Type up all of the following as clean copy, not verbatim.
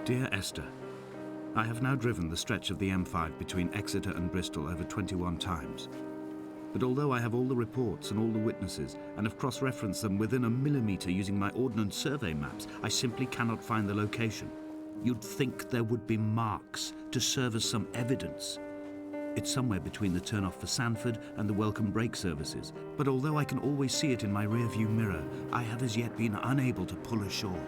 Dear Esther, I have now driven the stretch of the M5 between Exeter and Bristol over 21 times. But although I have all the reports and all the witnesses and have cross-referenced them within a millimetre using my Ordnance Survey maps, I simply cannot find the location. You'd think there would be marks to serve as some evidence. It's somewhere between the turn-off for Sandford and the welcome brake services, but although I can always see it in my rear-view mirror, I have as yet been unable to pull ashore.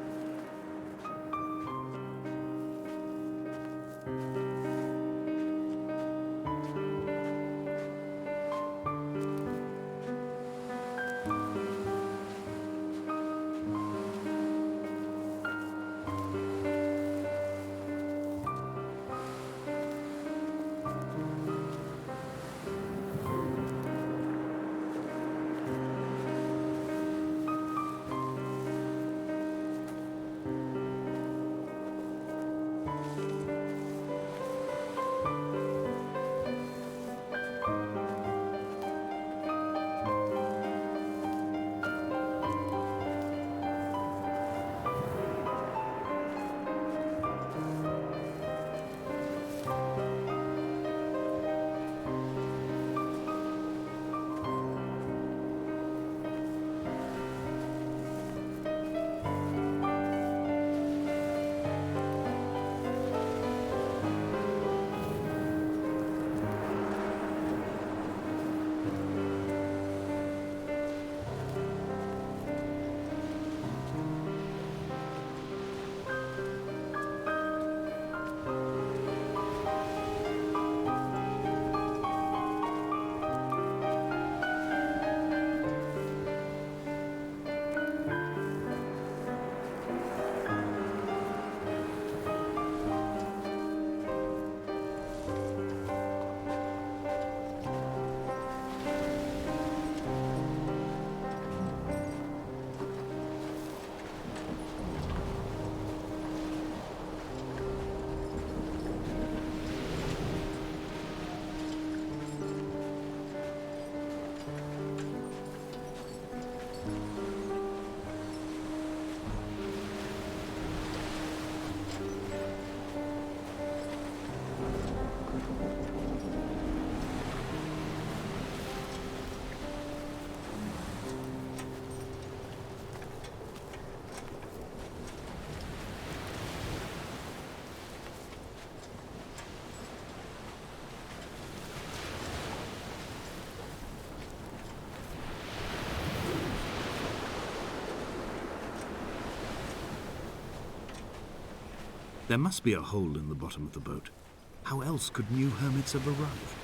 There must be a hole in the bottom of the boat. How else could new hermits have arrived?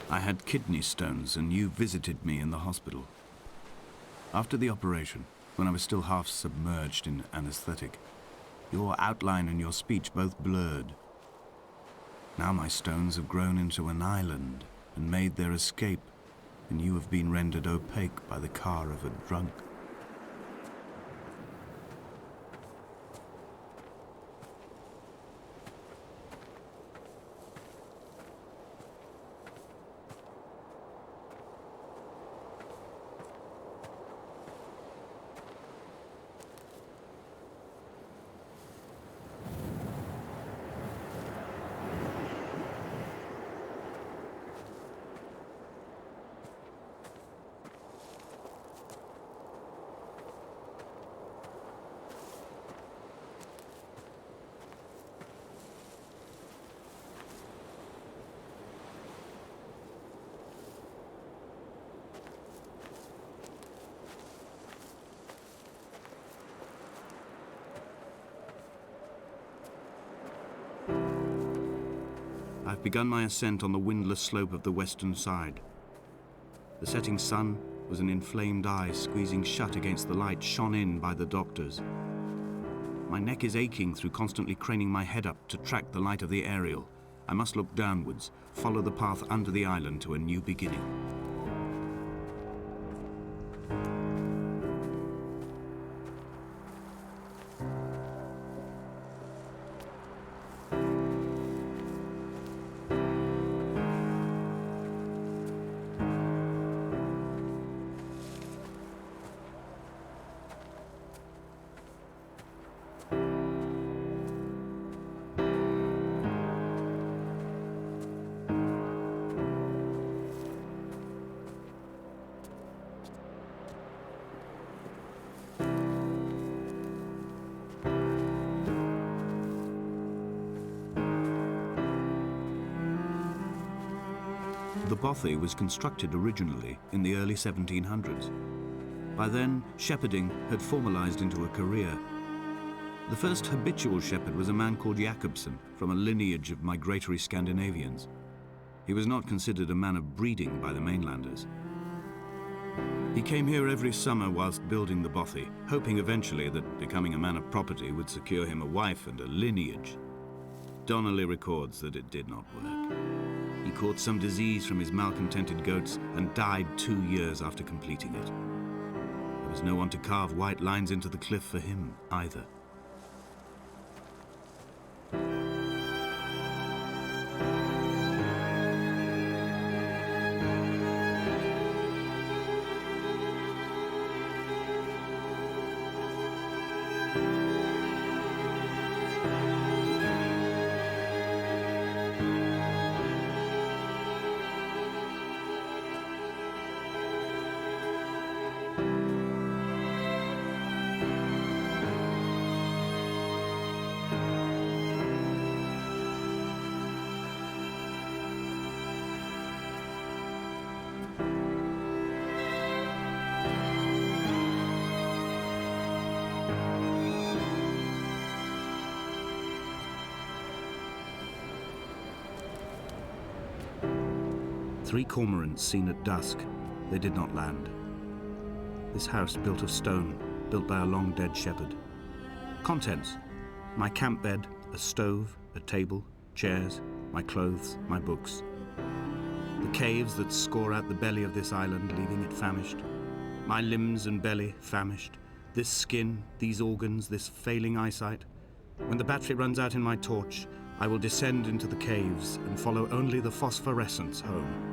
I had kidney stones and you visited me in the hospital. After the operation, when I was still half submerged in anesthetic, your outline and your speech both blurred. Now my stones have grown into an island and made their escape, and you have been rendered opaque by the car of a drunk. I've begun my ascent on the windless slope of the western side. The setting sun was an inflamed eye squeezing shut against the light shone in by the doctors. My neck is aching through constantly craning my head up to track the light of the aerial. I must look downwards, follow the path under the island to a new beginning. The bothy was constructed originally in the early 1700s. By then, shepherding had formalized into a career. The first habitual shepherd was a man called Jakobsen, from a lineage of migratory Scandinavians. He was not considered a man of breeding by the mainlanders. He came here every summer whilst building the bothy, hoping eventually that becoming a man of property would secure him a wife and a lineage. Donnelly records that it did not work. He caught some disease from his malcontented goats and died 2 years after completing it. There was no one to carve white lines into the cliff for him either. Three cormorants seen at dusk. They did not land. This house built of stone, built by a long-dead shepherd. Contents: my camp bed, a stove, a table, chairs, my clothes, my books. The caves that score out the belly of this island, leaving it famished. My limbs and belly famished. This skin, these organs, this failing eyesight. When the battery runs out in my torch, I will descend into the caves and follow only the phosphorescence home.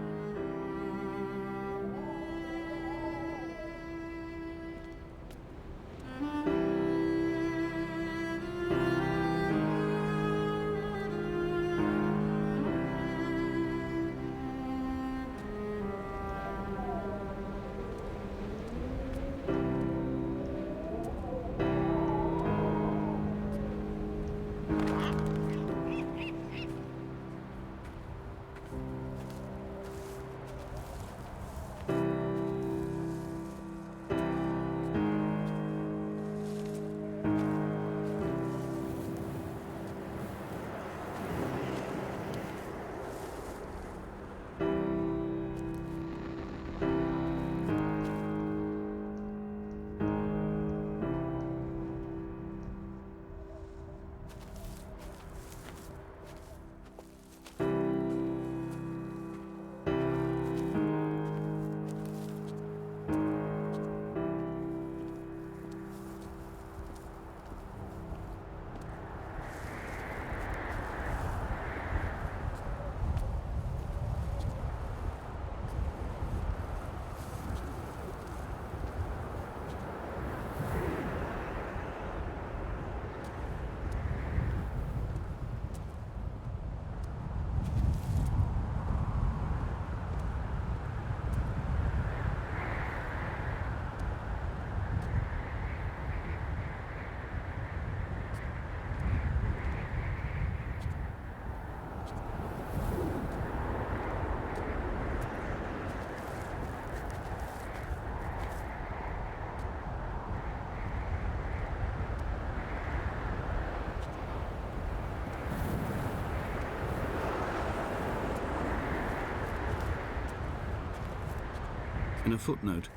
In a footnote,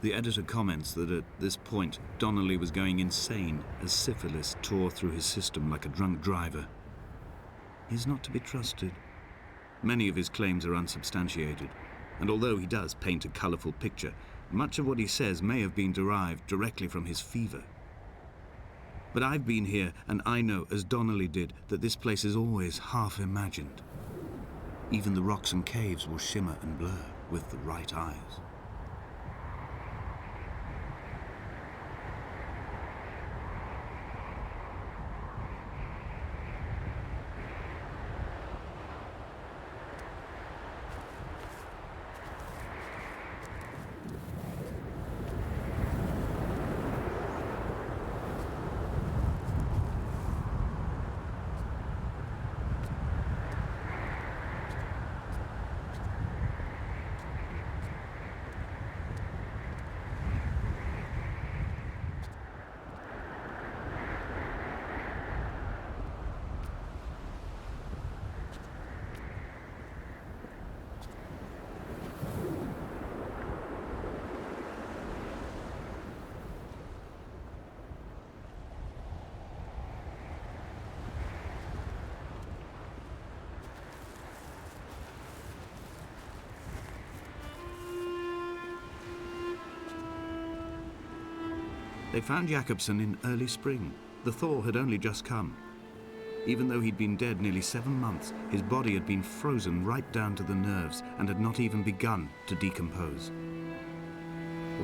the editor comments that at this point, Donnelly was going insane as syphilis tore through his system like a drunk driver. He's not to be trusted. Many of his claims are unsubstantiated, and although he does paint a colourful picture, much of what he says may have been derived directly from his fever. But I've been here, and I know, as Donnelly did, that this place is always half imagined. Even the rocks and caves will shimmer and blur with the right eyes. They found Jakobsen in early spring. The thaw had only just come. Even though he'd been dead nearly 7 months, his body had been frozen right down to the nerves and had not even begun to decompose.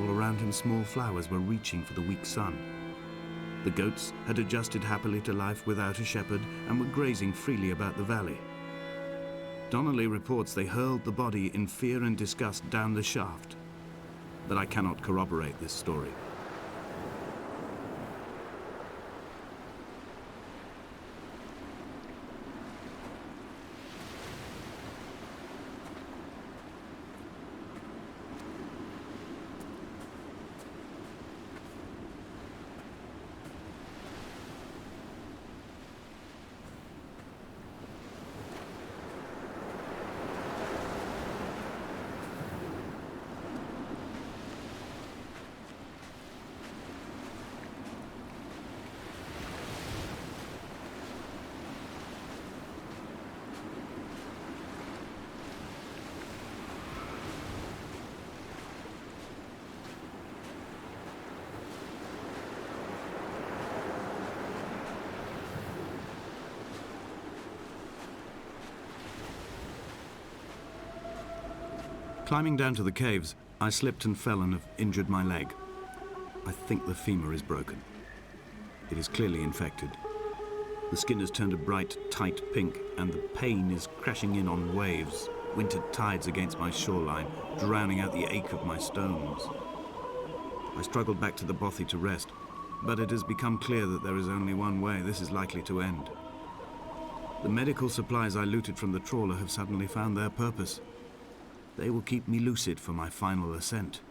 All around him, small flowers were reaching for the weak sun. The goats had adjusted happily to life without a shepherd and were grazing freely about the valley. Donnelly reports they hurled the body in fear and disgust down the shaft, but I cannot corroborate this story. Climbing down to the caves, I slipped and fell and have injured my leg. I think the femur is broken. It is clearly infected. The skin has turned a bright, tight pink, and the pain is crashing in on waves, winter tides against my shoreline, drowning out the ache of my stones. I struggled back to the bothy to rest, but it has become clear that there is only one way this is likely to end. The medical supplies I looted from the trawler have suddenly found their purpose. They will keep me lucid for my final ascent.